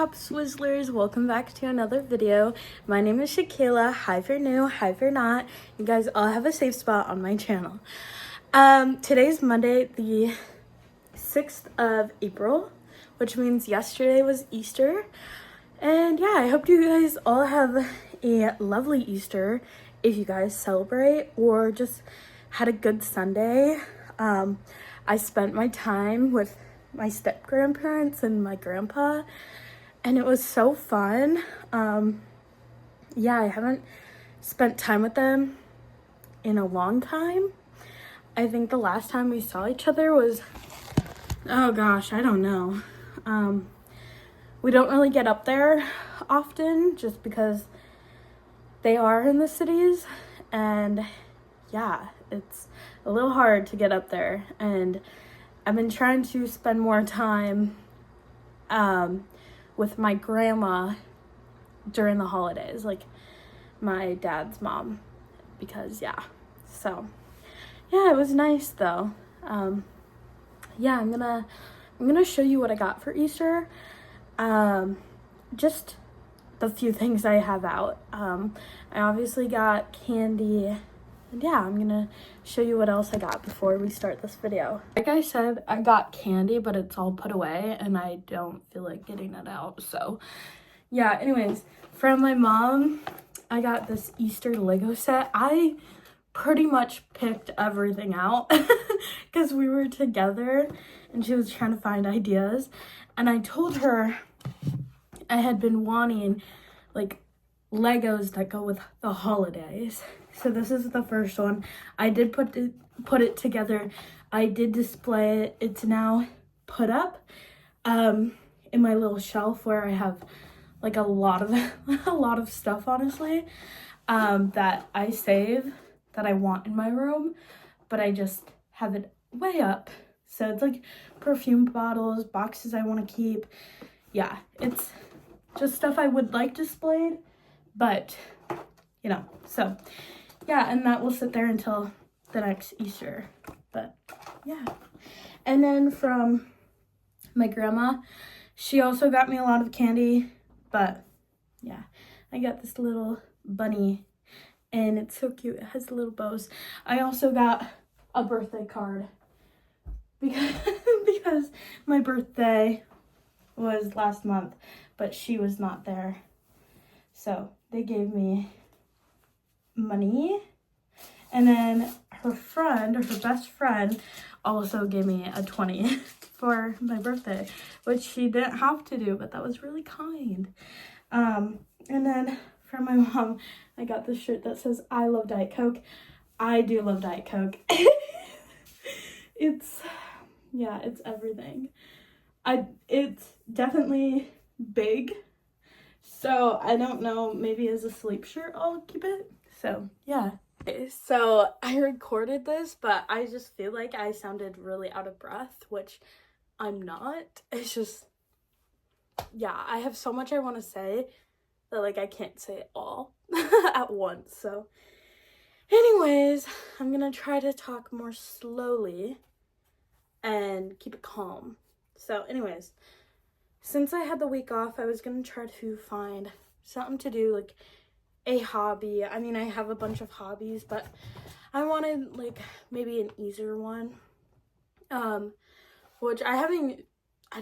Jpopswizzlers, welcome back to another video. My name is Shakayla. Hi if you're new, hi if you're not. You guys all have a safe spot on my channel. Today's Monday, the 6th of April, which means yesterday was Easter. And yeah, I hope you guys all have a lovely Easter if you guys celebrate or just had a good Sunday. I spent my time with my step-grandparents and my grandpa, and it was so fun. Yeah, I haven't spent time with them in a long time. I think the last time we saw each other was, oh gosh, I don't know. We don't really get up there often just because they are in the cities, and yeah, it's a little hard to get up there. And I've been trying to spend more time with my grandma during the holidays, like my dad's mom, because yeah, so yeah, it was nice though. Yeah, I'm gonna show you what I got for Easter. Just the few things I have out. I obviously got candy, and yeah, I'm gonna show you what else I got before we start this video. Like I said, I got candy, but it's all put away and I don't feel like getting it out. So yeah, anyways, from my mom, I got this Easter Lego set. I pretty much picked everything out because we were together and she was trying to find ideas. And I told her I had been wanting like Legos that go with the holidays. So this is the first one. I did put it together. I did display it. It's now put up in my little shelf where I have like a lot of stuff, honestly, that I save that I want in my room, but I just have it way up. So it's like perfume bottles, boxes I want to keep. Yeah, it's just stuff I would like displayed, but you know, so yeah, and that will sit there until the next Easter. But yeah, and then from my grandma, she also got me a lot of candy, but yeah, I got this little bunny and it's so cute. It has little bows. I also got a birthday card because my birthday was last month, but she was not there. So they gave me money, and then her best friend also gave me a 20 for my birthday, which she didn't have to do, but that was really kind. And then from my mom, I got this shirt that says I love Diet Coke. I do love Diet Coke. It's everything. It's definitely big, so I don't know, maybe as a sleep shirt I'll keep it. So yeah, so I recorded this, but I just feel like I sounded really out of breath, which I'm not. It's just, yeah, I have so much I want to say that like I can't say it all at once. So anyways, I'm gonna try to talk more slowly and keep it calm. So anyways, since I had the week off, I was gonna try to find something to do, like a hobby. I mean, I have a bunch of hobbies, but I wanted like maybe an easier one, which I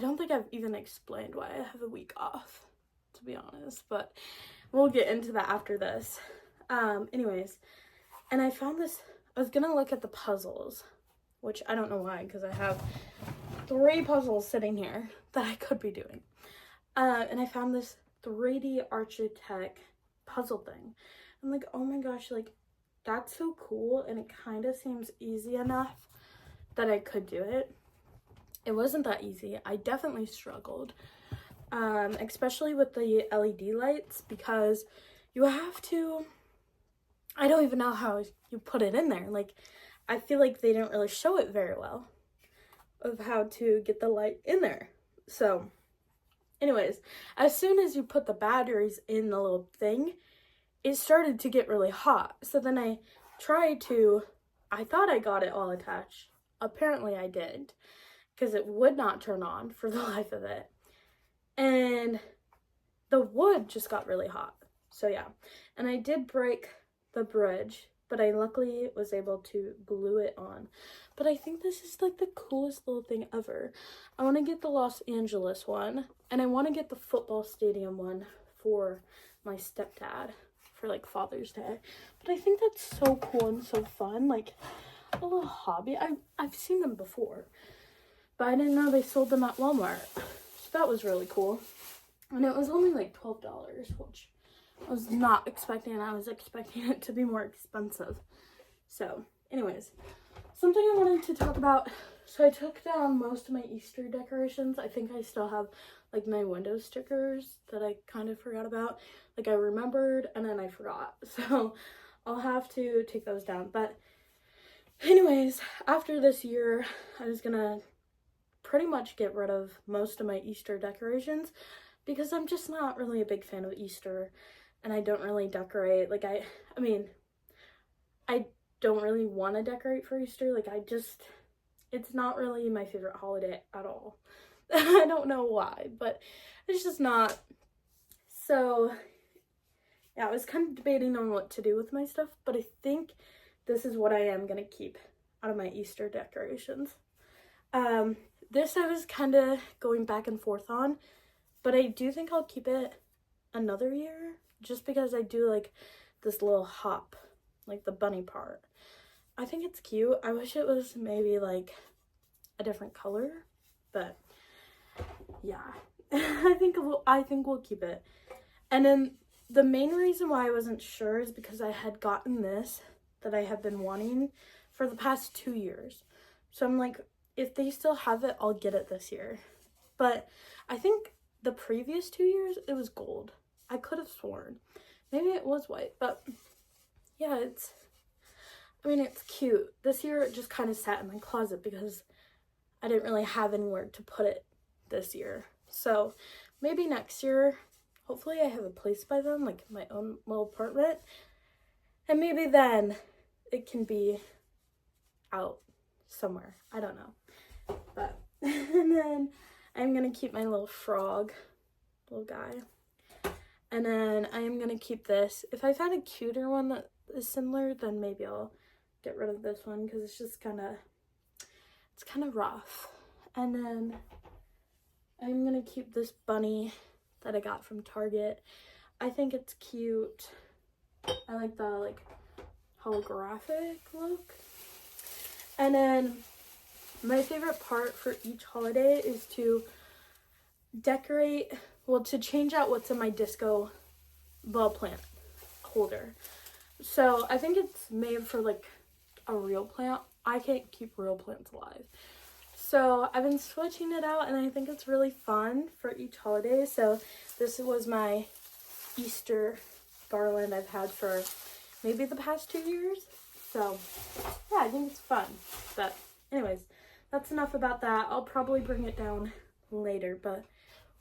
don't think I've even explained why I have a week off, to be honest, but we'll get into that after this. Anyways, and I found this. I was gonna look at the puzzles, which I don't know why, because I have 3 puzzles sitting here that I could be doing. And I found this 3D Architect puzzle thing. I'm like, oh my gosh, like that's so cool, and it kind of seems easy enough that I could do it. It wasn't that easy. I definitely struggled, especially with the LED lights, because you have to, I don't even know how you put it in there. Like, I feel like they didn't really show it very well of how to get the light in there. So anyways, as soon as you put the batteries in the little thing, it started to get really hot. So then I thought I got it all attached. Apparently I didn't, because it would not turn on for the life of it. And the wood just got really hot. So yeah, and I did break the bridge, but I luckily was able to glue it on. But I think this is like the coolest little thing ever. I want to get the Los Angeles one, and I want to get the football stadium one for my stepdad for like Father's Day. But I think that's so cool and so fun, like a little hobby. I've seen them before, but I didn't know they sold them at Walmart. So that was really cool. And it was only like $12, which I was not expecting. I was expecting it to be more expensive. So anyways, something I wanted to talk about. So I took down most of my Easter decorations. I think I still have like my window stickers that I kind of forgot about. Like I remembered and then I forgot. So I'll have to take those down. But anyways, after this year, I was gonna pretty much get rid of most of my Easter decorations because I'm just not really a big fan of Easter, and I don't really decorate. Like I mean, I don't really want to decorate for Easter. Like it's not really my favorite holiday at all. I don't know why, but it's just not. So yeah, I was kind of debating on what to do with my stuff, but I think this is what I am gonna keep out of my Easter decorations. This I was kind of going back and forth on, but I do think I'll keep it another year just because I do like this little hop, like the bunny part. I think it's cute. I wish it was maybe like a different color, but yeah, I think we'll keep it. And then the main reason why I wasn't sure is because I had gotten this that I have been wanting for the past 2 years. So I'm like, if they still have it, I'll get it this year. But I think the previous 2 years, it was gold. I could have sworn. Maybe it was white, but yeah, it's cute. This year, it just kind of sat in my closet because I didn't really have anywhere to put it this year. So maybe next year, hopefully I have a place by then, like my own little apartment. And maybe then it can be out somewhere. I don't know. But, and then I'm going to keep my little frog, little guy. And then I am going to keep this. If I find a cuter one that is similar, then maybe I'll get rid of this one because it's just kind of rough. And then I'm going to keep this bunny that I got from Target. I think it's cute. I like the like holographic look. And then my favorite part for each holiday is to decorate, to change out what's in my disco ball plant holder. So I think it's made for like a real plant. I can't keep real plants alive. So I've been switching it out and I think it's really fun for each holiday. So this was my Easter garland I've had for maybe the past 2 years. So yeah, I think it's fun. But anyways, that's enough about that. I'll probably bring it down later, but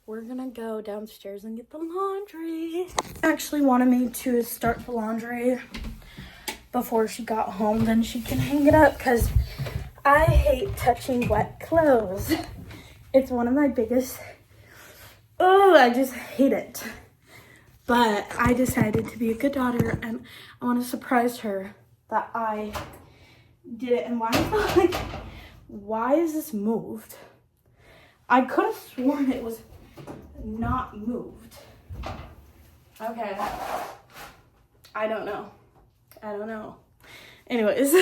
we're gonna go downstairs and get the laundry. Actually wanted me to start the laundry before she got home, then she can hang it up because I hate touching wet clothes. It's one of my biggest, I just hate it. But I decided to be a good daughter and I want to surprise her that I did it. And why is this moved? I could have sworn it was not moved. Okay. I don't know. Anyways,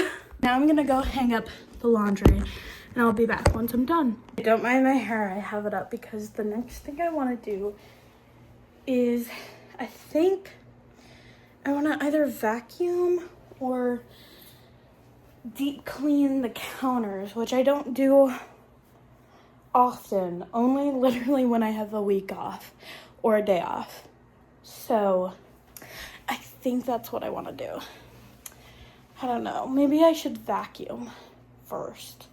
now I'm gonna go hang up the laundry and I'll be back once I'm done. Don't mind my hair, I have it up because the next thing I want to do is I think I want to either vacuum or deep clean the counters, which I don't do often, only literally when I have a week off or a day off. So I think that's what I want to do. I don't know, maybe I should vacuum first.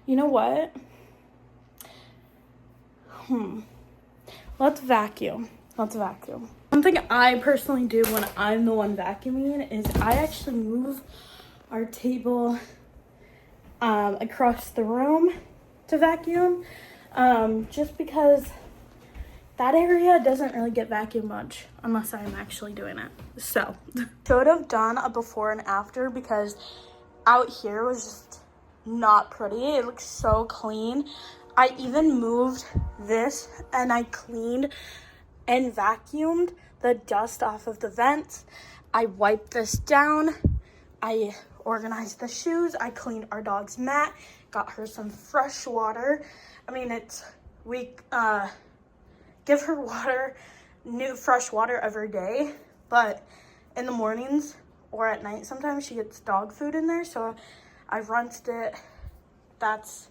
You know what? Let's vacuum. Something I personally do when I'm the one vacuuming is I actually move our table across the room to vacuum, just because that area doesn't really get vacuumed much unless I'm actually doing it. So, should have done a before and after because out here was just not pretty. It looks so clean. I even moved this and I cleaned and vacuumed the dust off of the vents. I wiped this down. I organized the shoes. I cleaned our dog's mat, got her some fresh water. I mean, we give her water, new fresh water every day, but in the mornings or at night sometimes she gets dog food in there, so I rinsed it. That's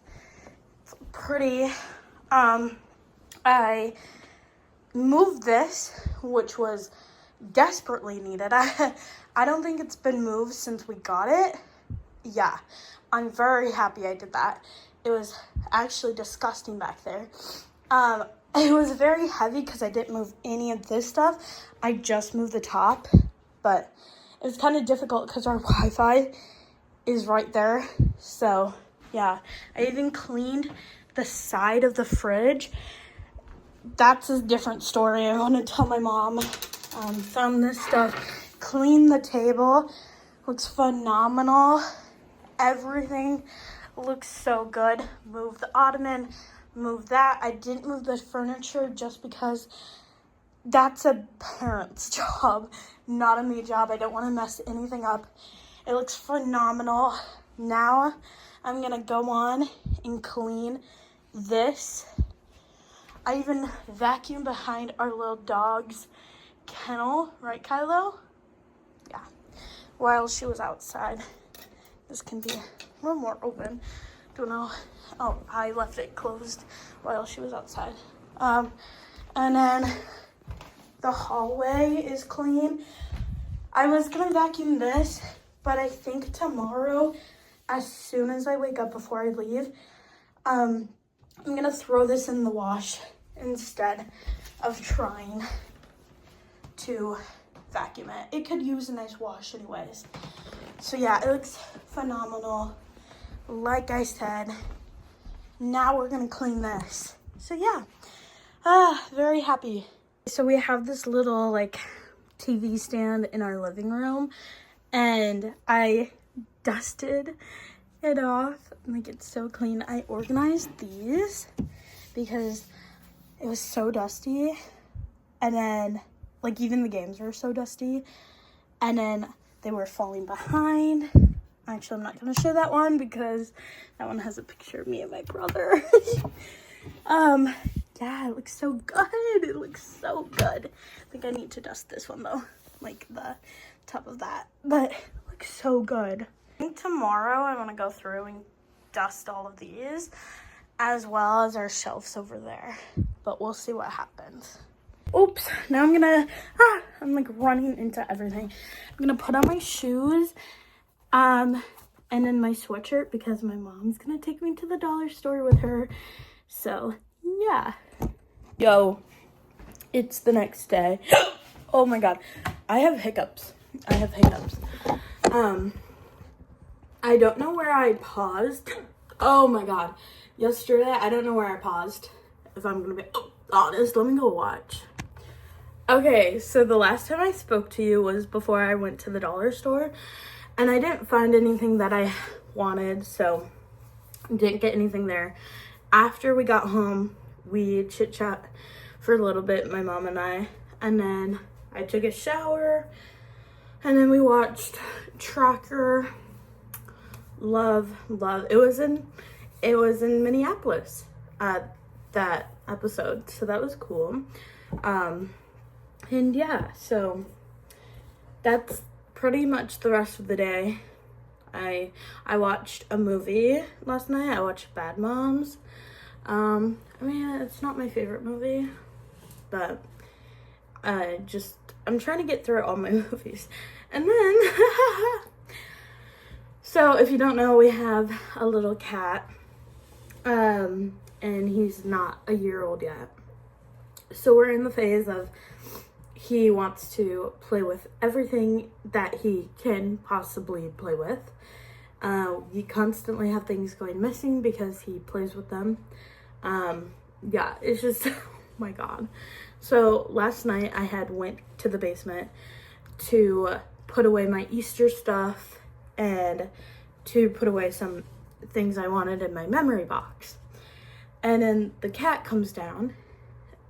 pretty. I moved this, which was desperately needed. I don't think it's been moved since we got it. Yeah, I'm very happy I did that. It was actually disgusting back there. It was very heavy because I didn't move any of this stuff. I just moved the top, but it was kind of difficult because our Wi-Fi is right there. So yeah, I even cleaned the side of the fridge. That's a different story. I want to tell my mom. Found this stuff. Cleaned the table. Looks phenomenal. Everything looks so good. Moved the ottoman. Moved that. I didn't move the furniture just because that's a parent's job, not a me job. I don't want to mess anything up. It looks phenomenal. Now I'm gonna go on and clean this. I even vacuumed behind our little dog's kennel, right, Kylo? Yeah, while she was outside. This can be a little more open. Don't know. Oh, I left it closed while she was outside. And then the hallway is clean. I was gonna vacuum this, but I think tomorrow, as soon as I wake up before I leave, I'm gonna throw this in the wash instead of trying to vacuum it. It could use a nice wash anyways. So yeah, it looks phenomenal. Like I said, now we're gonna clean this. So yeah, very happy. So we have this little like TV stand in our living room, and I dusted it off. Like, it's so clean. I organized these because it was so dusty, and then like even the games were so dusty, and then they were falling behind. Actually, I'm not gonna show that one because that one has a picture of me and my brother. Yeah, it looks so good. It looks so good. I think I need to dust this one though, like the top of that, but it looks so good. I think tomorrow I want to go through and dust all of these as well as our shelves over there, but we'll see what happens. Oops, now I'm like running into everything. I'm gonna put on my shoes and then my sweatshirt because my mom's gonna take me to the dollar store with her. So yeah. Yo, it's the next day. Oh my god, I have hiccups. I don't know where I paused. Oh my god, yesterday I don't know where I paused. If I'm gonna be honest, let me go watch. Okay, so the last time I spoke to you was before I went to the dollar store, and I didn't find anything that I wanted, so I didn't get anything there. After we got home, we chit-chat for a little bit, my mom and I, and then I took a shower, and then we watched Tracker. Love. It was in Minneapolis, that episode, so that was cool. And yeah, so that's pretty much the rest of the day. I watched a movie last night. I watched Bad Moms. I mean, it's not my favorite movie, but I'm trying to get through all my movies. And then so if you don't know, we have a little cat, and he's not a year old yet. So we're in the phase of he wants to play with everything that he can possibly play with. We constantly have things going missing because he plays with them. Yeah, it's just my God. So last night I had went to the basement to put away my Easter stuff and to put away some things I wanted in my memory box. And then the cat comes down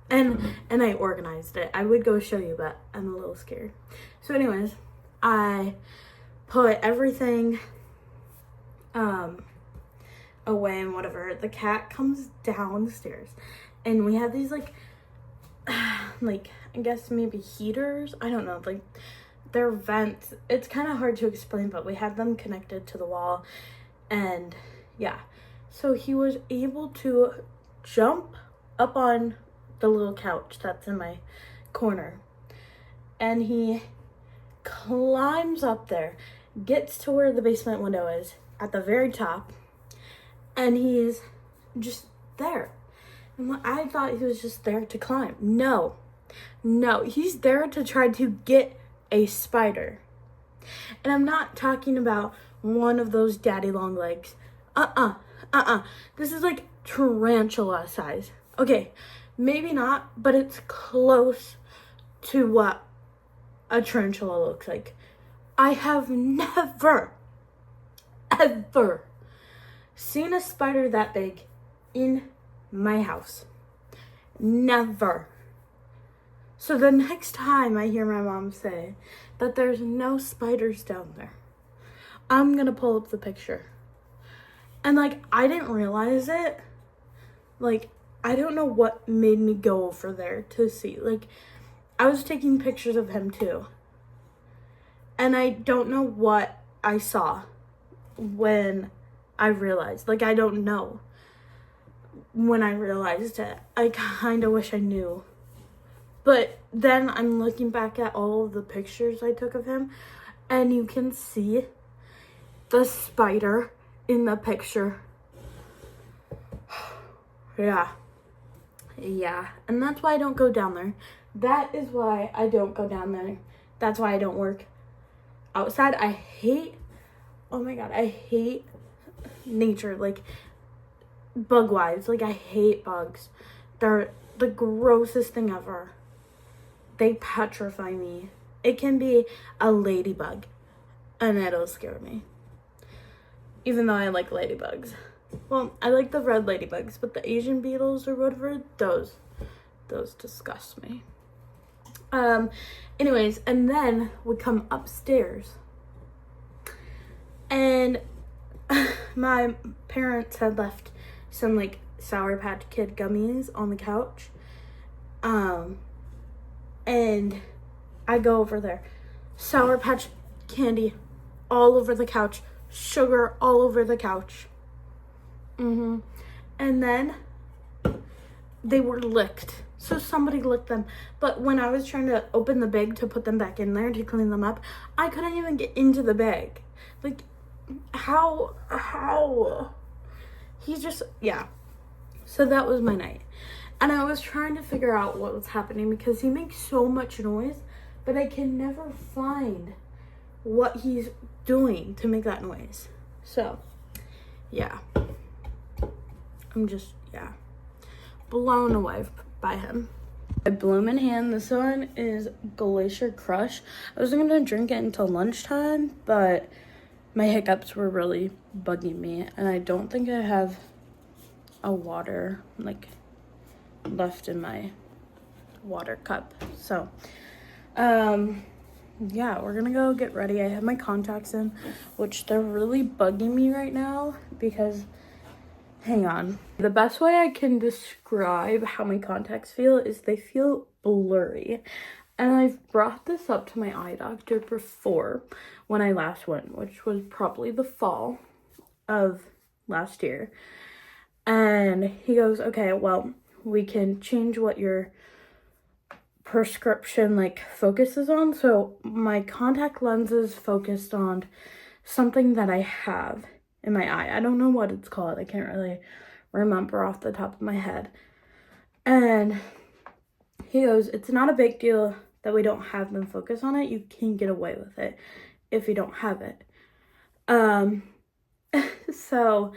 and I organized it. I would go show you, but I'm a little scared. So anyways, I put everything away and whatever. The cat comes downstairs and we have these like I guess maybe heaters. I don't know, like they're vents. It's kind of hard to explain, but we had them connected to the wall. And yeah, so he was able to jump up on the little couch that's in my corner, and he climbs up there, gets to where the basement window is at the very top, and he's just there. And I thought he was just there to climb. No, he's there to try to get a spider. And I'm not talking about one of those daddy long legs. This is like tarantula size. Okay, maybe not, but it's close to what a tarantula looks like. I have never, ever seen a spider that big in my house. Never. So the next time I hear my mom say that there's no spiders down there, I'm gonna pull up the picture. And like, I didn't realize it. Like, I don't know what made me go over there to see. Like, I was taking pictures of him too. And I don't know what I saw when I realized. Like, I don't know when I realized it. I kind of wish I knew. But then I'm looking back at all of the pictures I took of him, and you can see the spider in the picture. Yeah. And that's why I don't go down there. That is why I don't go down there. That's why I don't work outside. I hate nature, like bug-wise. Like, I hate bugs. They're the grossest thing ever. They petrify me. It can be a ladybug and it'll scare me. Even though I like ladybugs. Well, I like the red ladybugs, but the Asian beetles or whatever, those disgust me. Anyways, and then we come upstairs. And my parents had left some like Sour Patch Kid gummies on the couch. And I go over there. Sour Patch candy all over the couch. Sugar all over the couch. And then they were licked. So somebody licked them. But when I was trying to open the bag to put them back in there to clean them up, I couldn't even get into the bag. Like, how? He's just, yeah. So that was my night. And I was trying to figure out what was happening because he makes so much noise, but I can never find what he's doing to make that noise. So, yeah. I'm just, blown away by him. My Bloomin' Hand, this one is Glacier Crush. I wasn't gonna drink it until lunchtime, but my hiccups were really bugging me, and I don't think I have a water, like, left in my water cup. So, yeah, we're gonna go get ready. I have my contacts in, which they're really bugging me right now because, hang on. The best way I can describe how my contacts feel is they feel blurry. And I've brought this up to my eye doctor before when I last went, which was probably the fall of last year. And he goes, okay, well, we can change what your prescription like focuses on. So my contact lenses focused on something that I have in my eye. I don't know what it's called. I can't really remember off the top of my head. And he goes, it's not a big deal that we don't have them focus on it. You can get away with it if you don't have it. So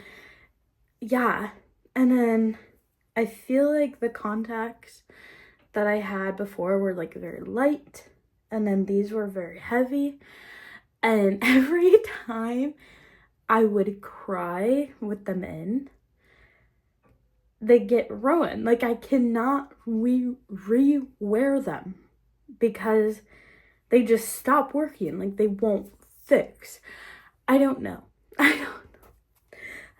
yeah. And then I feel like the contacts that I had before were like very light, and then these were very heavy. And every time I would cry with them in, they get ruined. Like, I cannot re-wear them because they just stop working. Like, they won't fix. I don't know. I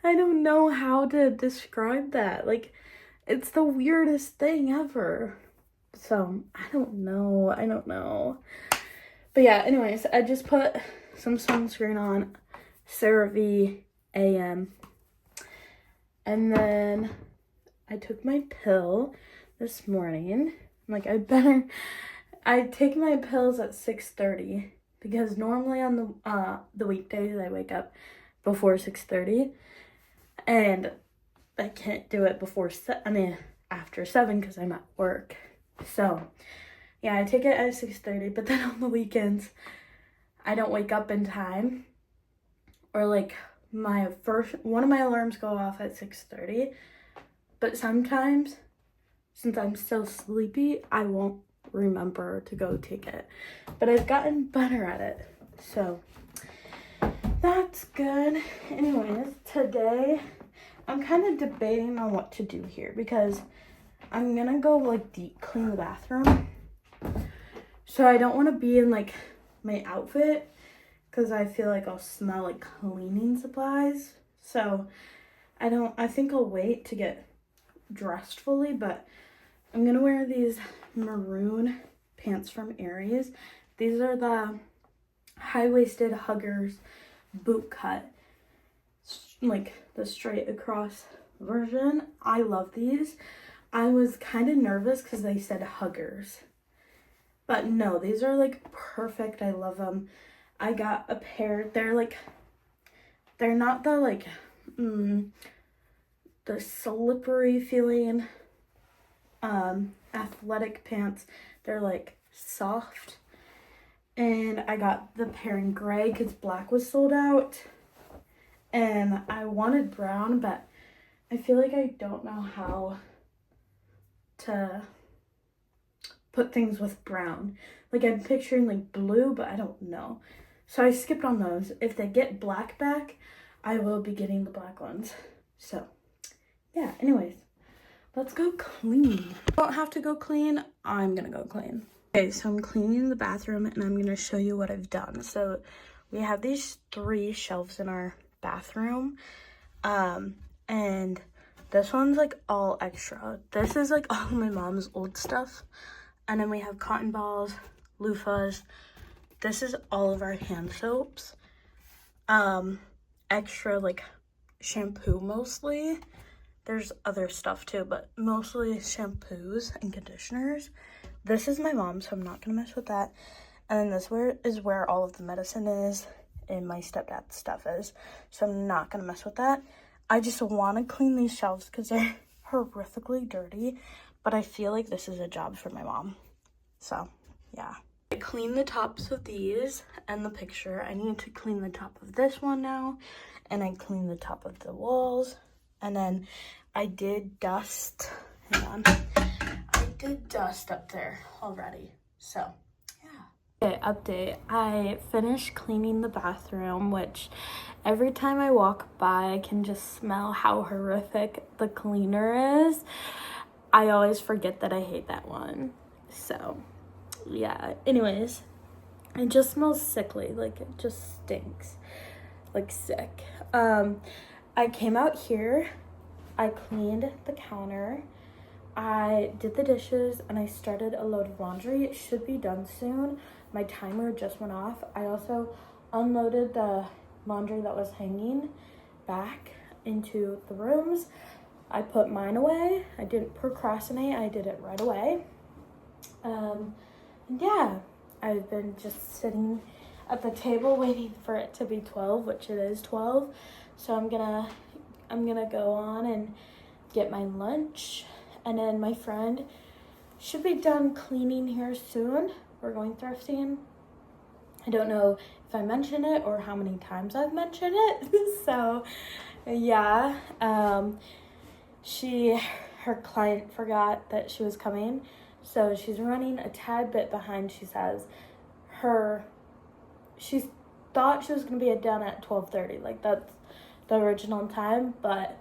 don't know how to describe that. Like, it's the weirdest thing ever. So, I don't know. But yeah, anyways, I just put some sunscreen on, CeraVe AM. And then I took my pill this morning. Like, I take my pills at 6:30 because normally on the weekdays I wake up before 6:30, and I can't do it after 7 because I'm at work. So yeah, I take it at 6:30, but then on the weekends I don't wake up in time, or like one of my alarms go off at 6:30, but sometimes, since I'm still sleepy, I won't remember to go take it. But I've gotten better at it, so that's good. Anyways, today I'm kind of debating on what to do here because I'm gonna go like deep clean the bathroom. So I don't want to be in like my outfit because I feel like I'll smell like cleaning supplies. So I think I'll wait to get dressed fully, but I'm gonna wear these maroon pants from Aries. These are the high-waisted huggers boot cut, like the straight across version. I love these. I was kind of nervous because they said huggers, but no, these are like perfect. I love them. I got a pair. They're not the like the slippery feeling athletic pants. They're like soft, and I got the pair in gray because black was sold out, and I wanted brown, but I feel like I don't know how to put things with brown. Like, I'm picturing like blue, but I don't know, so I skipped on those. If they get black back, I will be getting the black ones. So yeah, anyways, let's go clean. I don't have to go clean, I'm gonna go clean. Okay, so I'm cleaning the bathroom and I'm gonna show you what I've done. So we have these 3 shelves in our bathroom, and this one's like all extra. This is like all my mom's old stuff, and then we have cotton balls, loofahs. This is all of our hand soaps, extra like shampoo mostly. There's other stuff too, but mostly shampoos and conditioners. This is my mom, so I'm not gonna mess with that. And then this is where all of the medicine is and my stepdad's stuff is, so I'm not gonna mess with that. I just want to clean these shelves because they're horrifically dirty, but I feel like this is a job for my mom. So yeah, I cleaned the tops of these and the picture. I need to clean the top of this one now, and I cleaned the top of the walls, and then I did dust. Hang on, I did dust up there already. So yeah. Okay, update. I finished cleaning the bathroom, which every time I walk by, I can just smell how horrific the cleaner is. I always forget that I hate that one. So yeah, anyways, it just smells sickly. Like, it just stinks, like sick. I came out here, I cleaned the counter, I did the dishes, and I started a load of laundry. It should be done soon. My timer just went off. I also unloaded the laundry that was hanging back into the rooms. I put mine away. I didn't procrastinate. I did it right away. And yeah, I've been just sitting at the table waiting for it to be 12, which it is 12. So I'm gonna go on and get my lunch, and then my friend should be done cleaning here soon. We're going thrifting. I don't know if I mentioned it or how many times I've mentioned it. So yeah, her client forgot that she was coming, so she's running a tad bit behind. She says she thought she was going to be done at 12:30, like that's the original time, but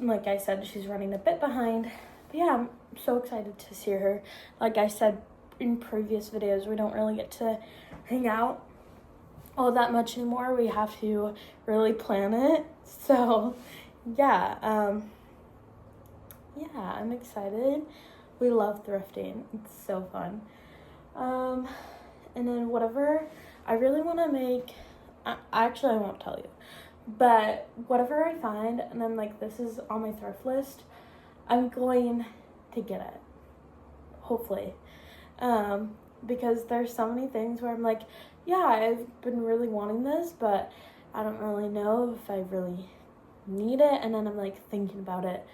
like I said, she's running a bit behind. But yeah, I'm so excited to see her. Like I said in previous videos, we don't really get to hang out all that much anymore. We have to really plan it. So yeah, I'm excited. We love thrifting. It's so fun. And then whatever I really want to make, actually I won't tell you, but whatever I find and I'm like, this is on my thrift list, I'm going to get it, hopefully. Because there's so many things where I'm like, yeah, I've been really wanting this, but I don't really know if I really need it. And then I'm like thinking about it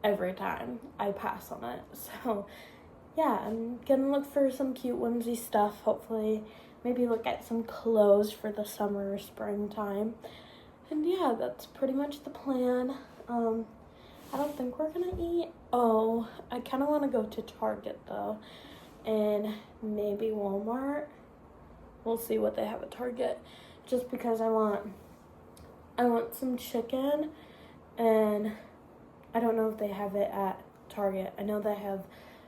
every time I pass on it. So yeah, I'm gonna look for some cute whimsy stuff, hopefully. Maybe look at some clothes for the summer or springtime. And yeah, that's pretty much the plan. I don't think we're gonna eat. Oh, I kind of want to go to Target though, and maybe Walmart. We'll see what they have at Target, just because I want some chicken, and I don't know if they have it at Target. I know they have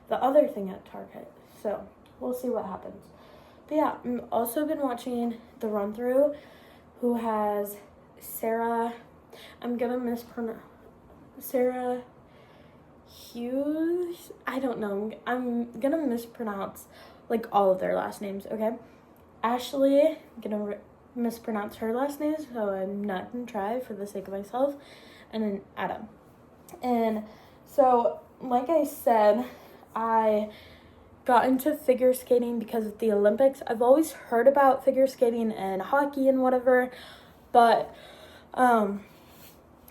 the other thing at Target, so we'll see what happens. But yeah, I've also been watching the run through, who has Sarah, I'm gonna mispronounce, Sarah Hughes, I don't know, I'm gonna mispronounce like all of their last names, okay? Ashley, I'm gonna mispronounce her last name, so I'm not gonna try for the sake of myself. And then Adam. And so, like I said, I got into figure skating because of the Olympics. I've always heard about figure skating and hockey and whatever, but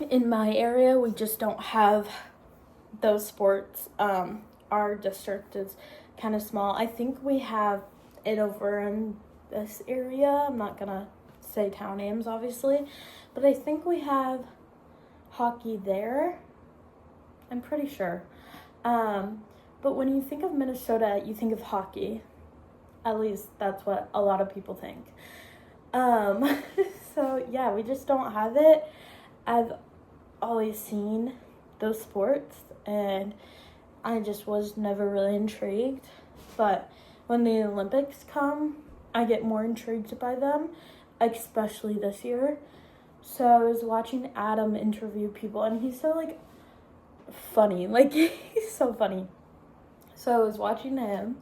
in my area, we just don't have those sports. Our district is kind of small. I think we have it over in this area. I'm not gonna say town names, obviously, but I think we have hockey there. I'm pretty sure. But when you think of Minnesota, you think of hockey. At least that's what a lot of people think. So yeah, we just don't have it. I've always seen those sports and I just was never really intrigued. But when the Olympics come, I get more intrigued by them, especially this year. So I was watching Adam interview people and he's so like funny. Like he's so funny. So I was watching him,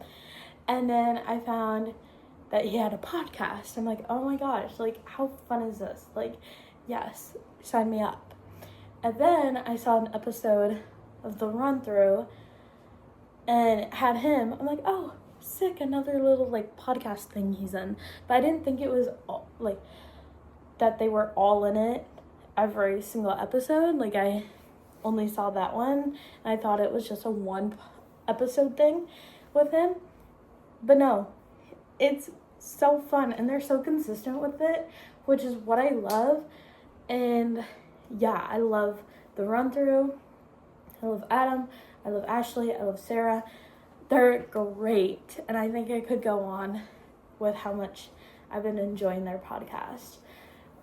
and then I found that he had a podcast. I'm like, oh my gosh, like, how fun is this? Like, yes, sign me up. And then I saw an episode of the run through, and it had him. I'm like, oh, sick, another little, like, podcast thing he's in. But I didn't think it was, all, like, that they were all in it every single episode. Like, I only saw that one, and I thought it was just a one episode thing with him, but no, it's so fun and they're so consistent with it, which is what I love. And yeah, I love the run through. I love Adam, I love Ashley, I love Sarah. They're great, and I think I could go on with how much I've been enjoying their podcast.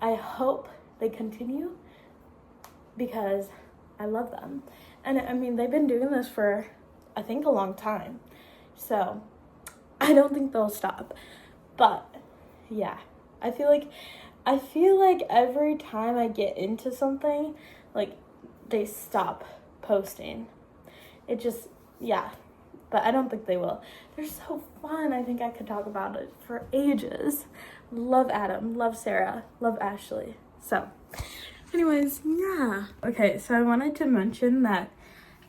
I hope they continue because I love them. And I mean, they've been doing this for I think a long time, so I don't think they'll stop. But yeah, I feel like every time I get into something, like, they stop posting. It just, yeah, but I don't think they will. They're so fun. I think I could talk about it for ages. Love Adam, love Sarah, love Ashley. So anyways, yeah, okay, so I wanted to mention that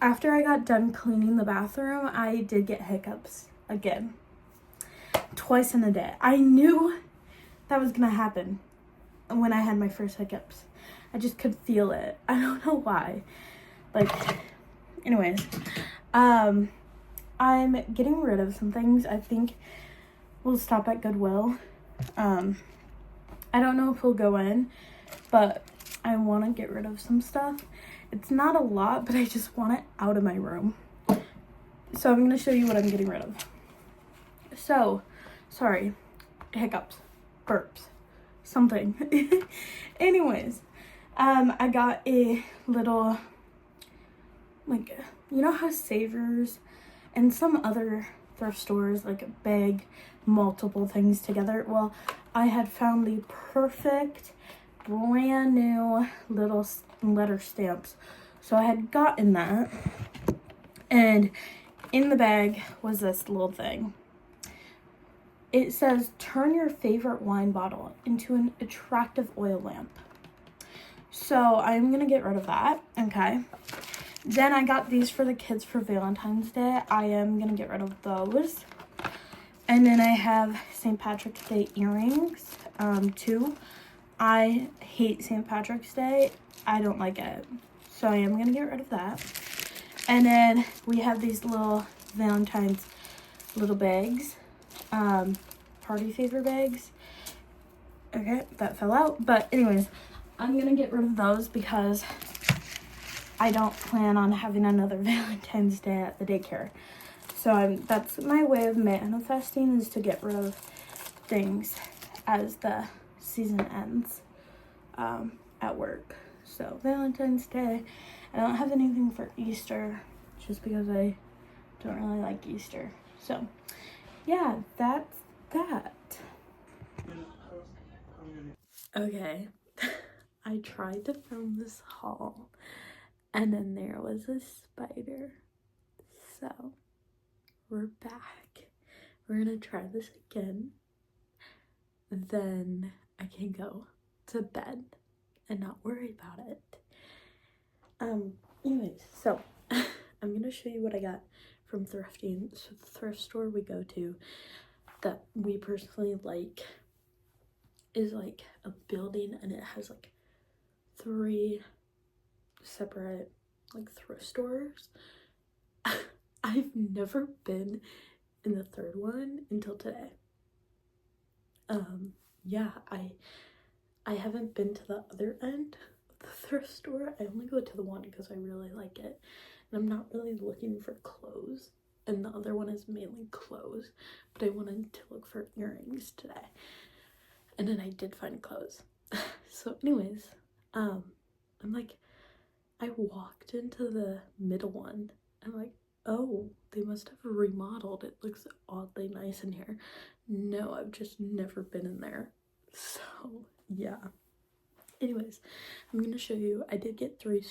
after I got done cleaning the bathroom, I did get hiccups again. Twice in a day. I knew that was gonna happen when I had my first hiccups. I just could feel it. I don't know why. Like, anyways, I'm getting rid of some things. I think we'll stop at Goodwill. I don't know if we'll go in, but I want to get rid of some stuff. It's not a lot, but I just want it out of my room. So I'm going to show you what I'm getting rid of. So, sorry, hiccups, burps, something. Anyways, I got a little, like, you know how Savers and some other thrift stores like bag multiple things together? Well, I had found the perfect brand new little letter stamps. So I had gotten that, and in the bag was this little thing. It says, turn your favorite wine bottle into an attractive oil lamp. So I'm gonna get rid of that, okay? Then I got these for the kids for Valentine's Day. I am gonna get rid of those. And then I have St. Patrick's Day earrings, too. I hate St. Patrick's Day. I don't like it. So I am gonna get rid of that. And then we have these little Valentine's little bags, party favor bags. Okay, that fell out. But anyways, I'm gonna get rid of those because I don't plan on having another Valentine's Day at the daycare. So that's my way of manifesting, is to get rid of things as the season ends at work. So Valentine's Day, I don't have anything for Easter just because I don't really like Easter. So yeah, that's that. Okay, I tried to film this haul and then there was a spider. So we're back. We're gonna try this again. Then I can go to bed and not worry about it. Anyways, so I'm gonna show you what I got from thrifting. So the thrift store we go to that we personally like is like a building, and it has like 3 separate like thrift stores. I've never been in the third one until today. Yeah, I haven't been to the other end of the thrift store. I only go to the one because I really like it, and I'm not really looking for clothes, and the other one is mainly clothes, but I wanted to look for earrings today, and then I did find clothes. So anyways, I'm like, I walked into the middle one. I'm like, oh, they must have remodeled. It looks oddly nice in here. No, I've just never been in there. So yeah. Anyways, I'm gonna show you. I did get 3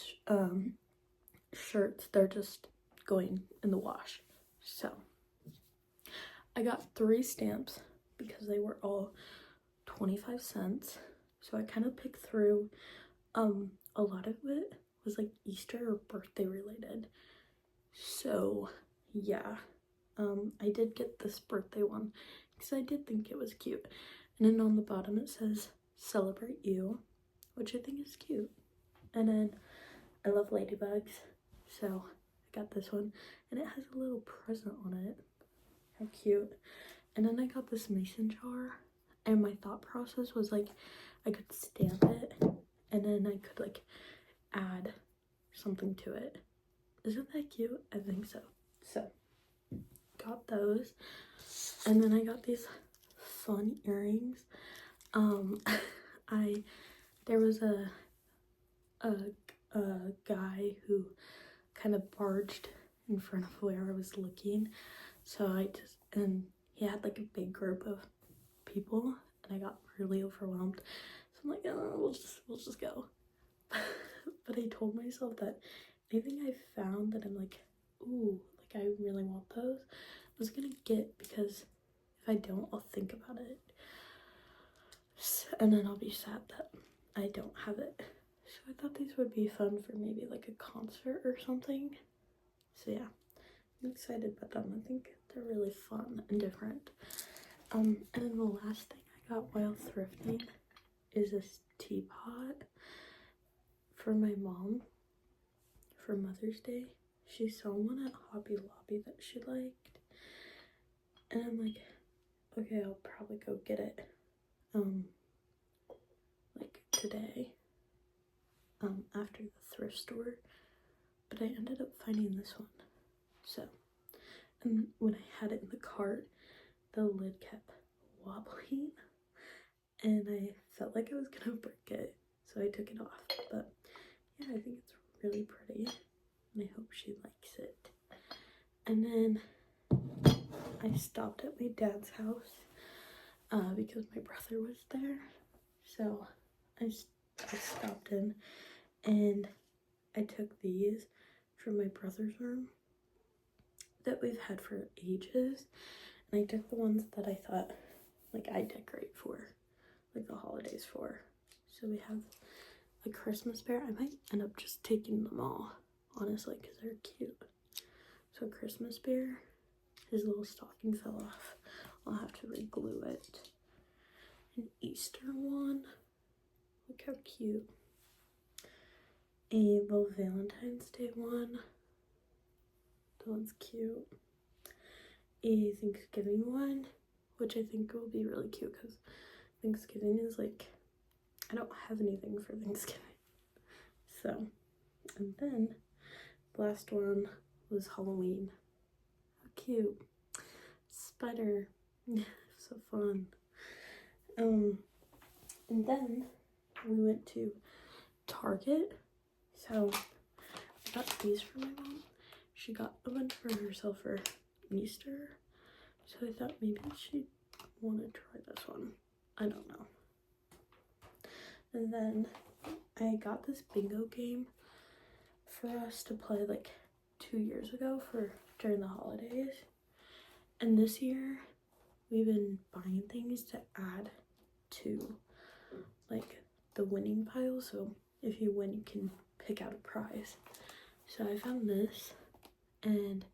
shirts. They're just going in the wash. So I got 3 stamps because they were all 25 cents. So I kind of picked through. A lot of it was like Easter or birthday related. So yeah, I did get this birthday one because I did think it was cute. And then on the bottom it says celebrate you, which I think is cute. And then I love ladybugs, so I got this one, and it has a little present on it. How cute. And then I got this mason jar, and my thought process was like I could stamp it and then I could like add something to it. Isn't that cute? I think so. So got those, and then I got these fun earrings. There was a guy who kind of barged in front of where I was looking, so and he had like a big group of people, and I got really overwhelmed. So I'm like, oh, we'll just go. But I told myself that anything I found that I'm like, ooh, like I really want those, I was gonna get, because if I don't, I'll think about it, and then I'll be sad that I don't have it. So I thought these would be fun for maybe like a concert or something. So yeah, I'm excited about them. I think they're really fun and different. And then the last thing I got while thrifting is this teapot for my mom for Mother's Day. She saw one at Hobby Lobby that she liked, and I'm like, okay, I'll probably go get it like today. after the thrift store, but I ended up finding this one. So, and when I had it in the cart, the lid kept wobbling and I felt like I was gonna break it, so I took it off. But yeah, I think it's really pretty and I hope she likes it. And then I stopped at my dad's house because my brother was there, so I stopped in and I took these from my brother's room that we've had for ages, and I took the ones that I thought like I decorate for, like the holidays for. So we have a Christmas bear. I might end up just taking them all, honestly, because they're cute. So Christmas bear, his little stocking fell off. I'll have to re-glue it. An Easter one, look how cute. A little Valentine's Day one, that one's cute. A Thanksgiving one, which I think will be really cute because Thanksgiving is like, I don't have anything for Thanksgiving. So, and then the last one was Halloween. How cute. Spider. So fun. And then we went to Target. So I got these for my mom. She got a bunch for herself for Easter. So I thought maybe she'd want to try this one. I don't know. And then I got this bingo game for us to play like 2 years ago for during the holidays. And this year we've been buying things to add to like the winning pile. So if you win, you can pick out a prize. So I found this, and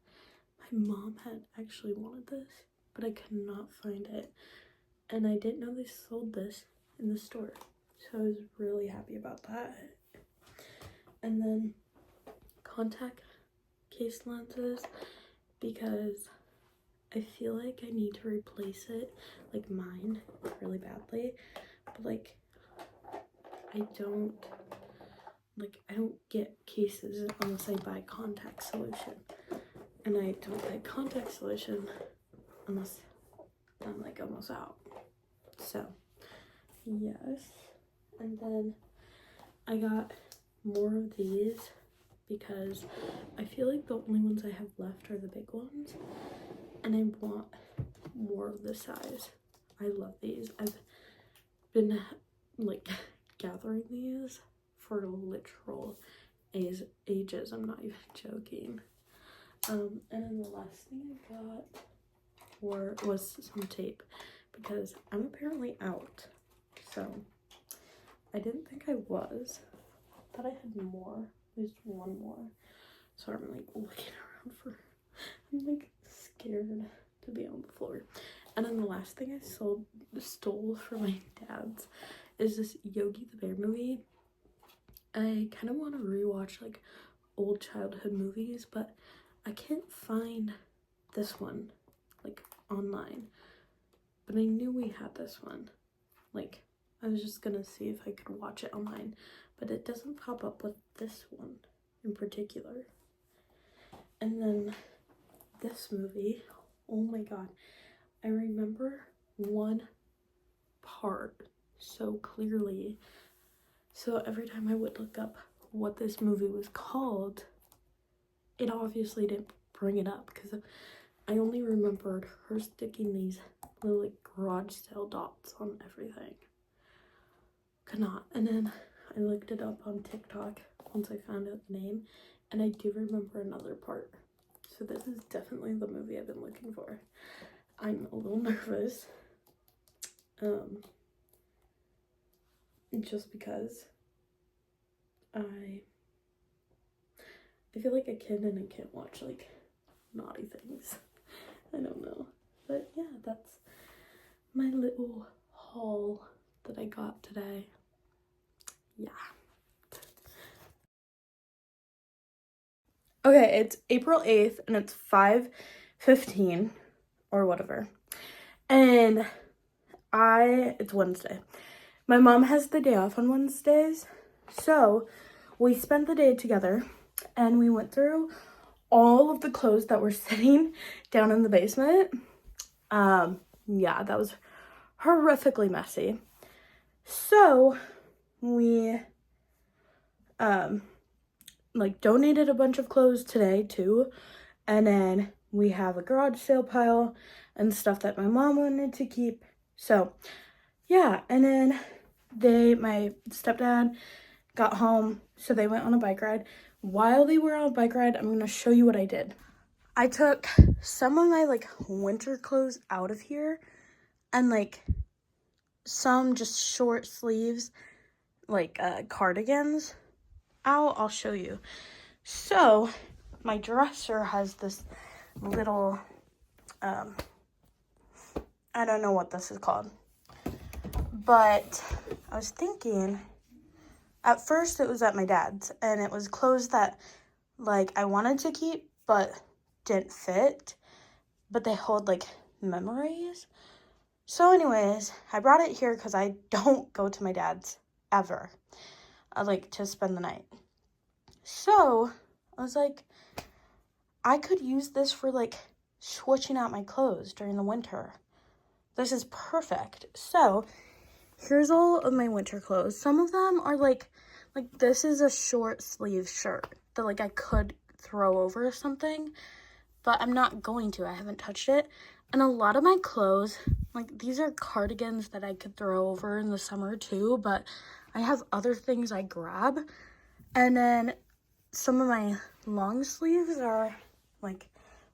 my mom had actually wanted this, but I could not find it. And I didn't know they sold this in the store. So I was really happy about that. And then contact case lenses, because I feel like I need to replace it, like mine, really badly. But like, I don't get cases unless I buy contact solution. And I don't buy contact solution unless I'm like almost out. So, yes. And then I got more of these because I feel like the only ones I have left are the big ones. And I want more of this size. I love these. I've been like gathering these for literal ages. I'm not even joking. And then the last thing I got was some tape, because I'm apparently out. So I didn't think I was. I thought I had more, at least one more. So I'm like looking around for, I'm like scared to be on the floor. And then the last thing I stole from my dad's is this Yogi the Bear movie. I kind of want to rewatch like old childhood movies, but I can't find this one like online. But I knew we had this one. Like, I was just gonna see if I could watch it online, but it doesn't pop up with this one in particular. And then this movie, oh my god, I remember one part so clearly. So every time I would look up what this movie was called, it obviously didn't bring it up because I only remembered her sticking these little like garage sale dots on everything. Could not. And then I looked it up on TikTok once I found out the name, and I do remember another part. So this is definitely the movie I've been looking for. I'm a little nervous. Just because I feel like a kid and I can't watch like naughty things. I don't know. But yeah, that's my little haul that I got today. Yeah. Okay, it's April 8th and it's 5:15 or whatever. And it's Wednesday. My mom has the day off on Wednesdays, so we spent the day together and we went through all of the clothes that were sitting down in the basement. Yeah, that was horrifically messy. So we like donated a bunch of clothes today too, and then we have a garage sale pile and stuff that my mom wanted to keep. So yeah, and then my stepdad got home, so they went on a bike ride. While they were on a bike ride, I'm gonna show you what I did. I took some of my like winter clothes out of here and like some just short sleeves like cardigans out. I'll show you. So my dresser has this little I don't know what this is called, but I was thinking, at first it was at my dad's and it was clothes that like I wanted to keep but didn't fit, but they hold like memories. So anyways, I brought it here because I don't go to my dad's ever. I like to spend the night. So I was like, I could use this for like switching out my clothes during the winter. This is perfect. So here's all of my winter clothes. Some of them are like this is a short sleeve shirt that like I could throw over something, but I'm not going to. I haven't touched it. And a lot of my clothes, like these are cardigans that I could throw over in the summer too, but I have other things I grab. And then some of my long sleeves are like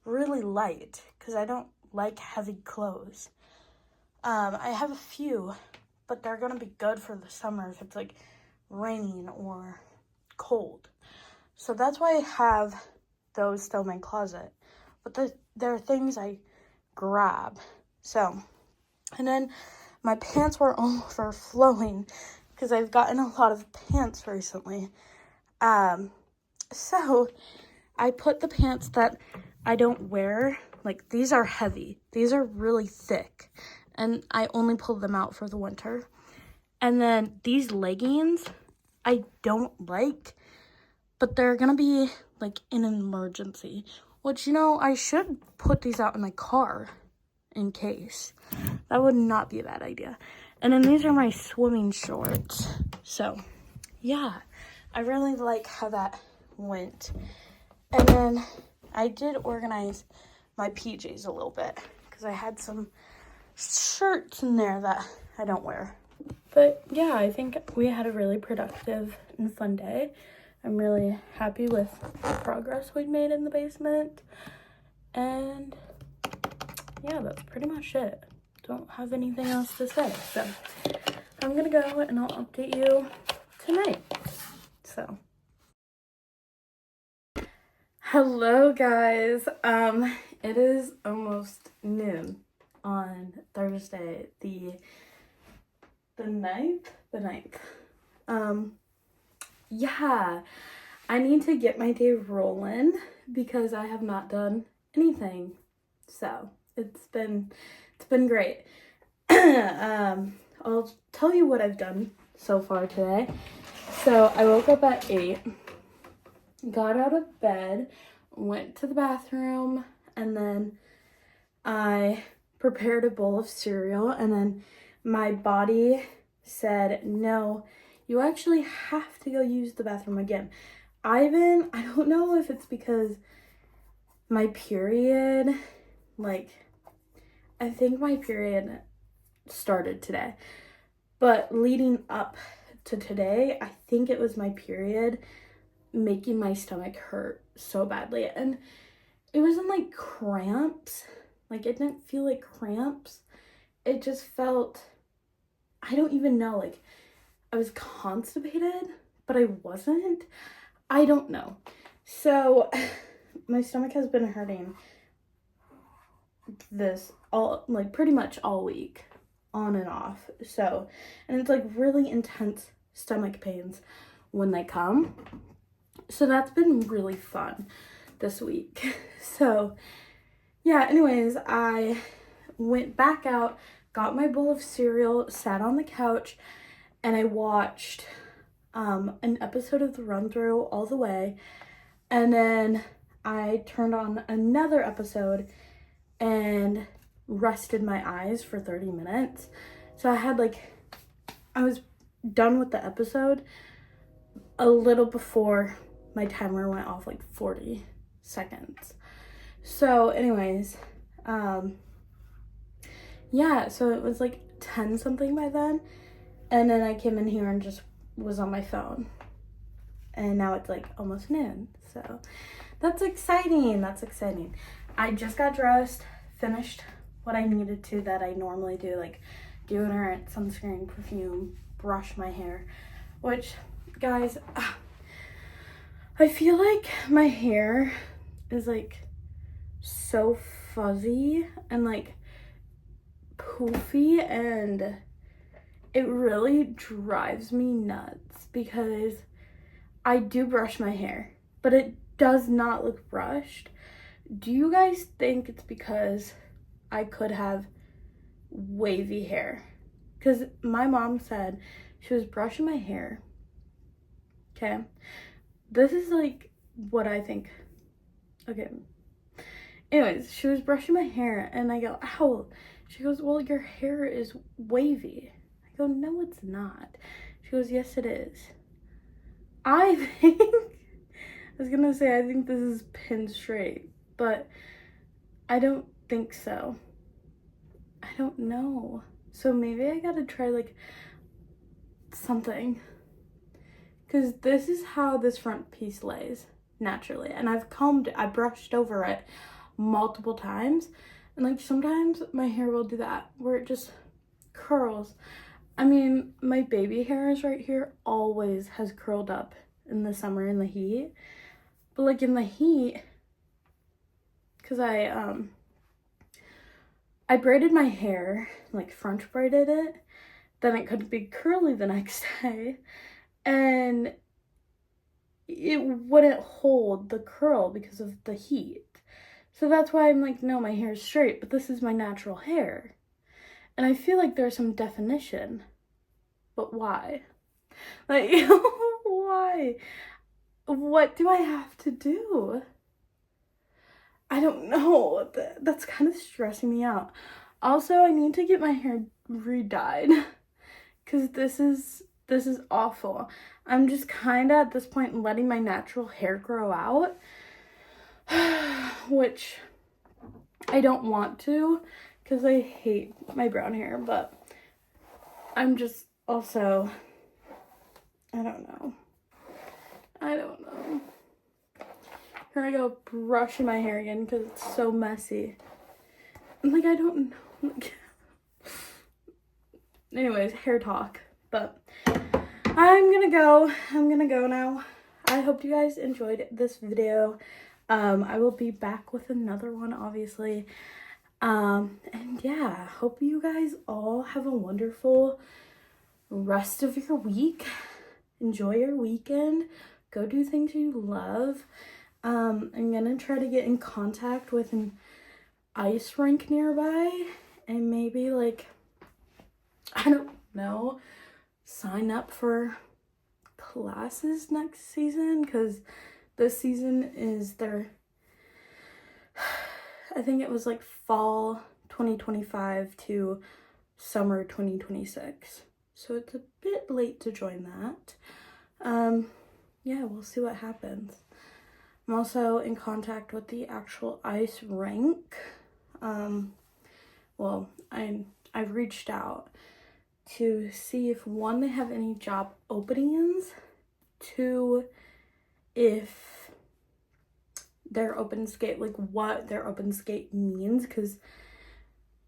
really light because I don't like heavy clothes. I have a few, but they're gonna be good for the summer if it's like raining or cold. So that's why I have those still in my closet. But there are things I grab. So, and then my pants were overflowing because I've gotten a lot of pants recently. So I put the pants that I don't wear, like these are heavy. These are really thick. And I only pull them out for the winter. And then these leggings, I don't like, but they're gonna be like in an emergency. Which, you know, I should put these out in my car in case. That would not be a bad idea. And then these are my swimming shorts. So, yeah, I really like how that went. And then I did organize my PJs a little bit because I had some shirts in there that I don't wear. But yeah, I think we had a really productive and fun day. I'm really happy with the progress we made in the basement. And yeah, that's pretty much it. Don't have anything else to say. So I'm gonna go and I'll update you tonight. So hello guys. It is almost noon on Thursday, the 9th. Yeah, I need to get my day rolling because I have not done anything. So it's been great. I'll tell you what I've done so far today. So I woke up at 8, got out of bed, went to the bathroom, and then I prepared a bowl of cereal, and then my body said, no, you actually have to go use the bathroom again. I don't know if it's because my period, like, I think my period started today, but leading up to today, I think it was my period making my stomach hurt so badly. And it wasn't like cramps, like it didn't feel like cramps. It just felt, I don't even know, like I was constipated, but I wasn't. I don't know. So my stomach has been hurting pretty much all week, on and off. So, and it's like really intense stomach pains when they come. So that's been really fun this week. So yeah, anyways, I went back out, got my bowl of cereal, sat on the couch, and I watched an episode of the run through all the way, and then I turned on another episode and rested my eyes for 30 minutes. So I was done with the episode a little before my timer went off, like 40 seconds. So anyways, yeah, so it was like 10 something by then, and then I came in here and just was on my phone, and now it's like almost noon, so that's exciting. I just got dressed, finished what I needed to that I normally do, like deodorant, sunscreen, perfume, brush my hair, which, guys, I feel like my hair is like so fuzzy and like poofy, and it really drives me nuts because I do brush my hair, but it does not look brushed. Do you guys think it's because I could have wavy hair? Because my mom said she was brushing my hair. Okay, this is like what I think. Okay, anyways, she was brushing my hair and I go, ow. She goes, well, your hair is wavy. I go, no, it's not. She goes, yes, it is. I think, I was gonna say, I think this is pin straight, but I don't think so. I don't know. So maybe I gotta try like something, because this is how this front piece lays naturally, and I brushed over it multiple times, and like sometimes my hair will do that where it just curls. I mean, my baby hairs right here always has curled up in the summer in the heat, but like in the heat, because I braided my hair, like French braided it, then it could be curly the next day, and it wouldn't hold the curl because of the heat. So that's why I'm like, no, my hair is straight, but this is my natural hair. And I feel like there's some definition, but why? Like, why? What do I have to do? I don't know. That's kind of stressing me out. Also, I need to get my hair re-dyed because this is awful. I'm just kind of at this point letting my natural hair grow out, which I don't want to because I hate my brown hair, but I'm just also, I don't know. Here I go brushing my hair again because it's so messy. Like, I don't know. Anyways, hair talk. But I'm gonna go now. I hope you guys enjoyed this video. I will be back with another one, obviously. And yeah, hope you guys all have a wonderful rest of your week. Enjoy your weekend. Go do things you love. I'm gonna try to get in contact with an ice rink nearby and maybe, like, I don't know, sign up for classes next season, because this season is I think it was like fall 2025 to summer 2026. So it's a bit late to join that. Yeah, we'll see what happens. I'm also in contact with the actual ice rink. Well, I've reached out to see if, one, they have any job openings, two, if their open skate, like what their open skate means, because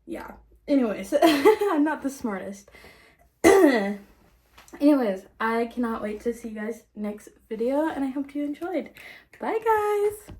yeah, anyways, I'm not the smartest. Anyways, I cannot wait to see you guys next video, and I hope you enjoyed. Bye, guys.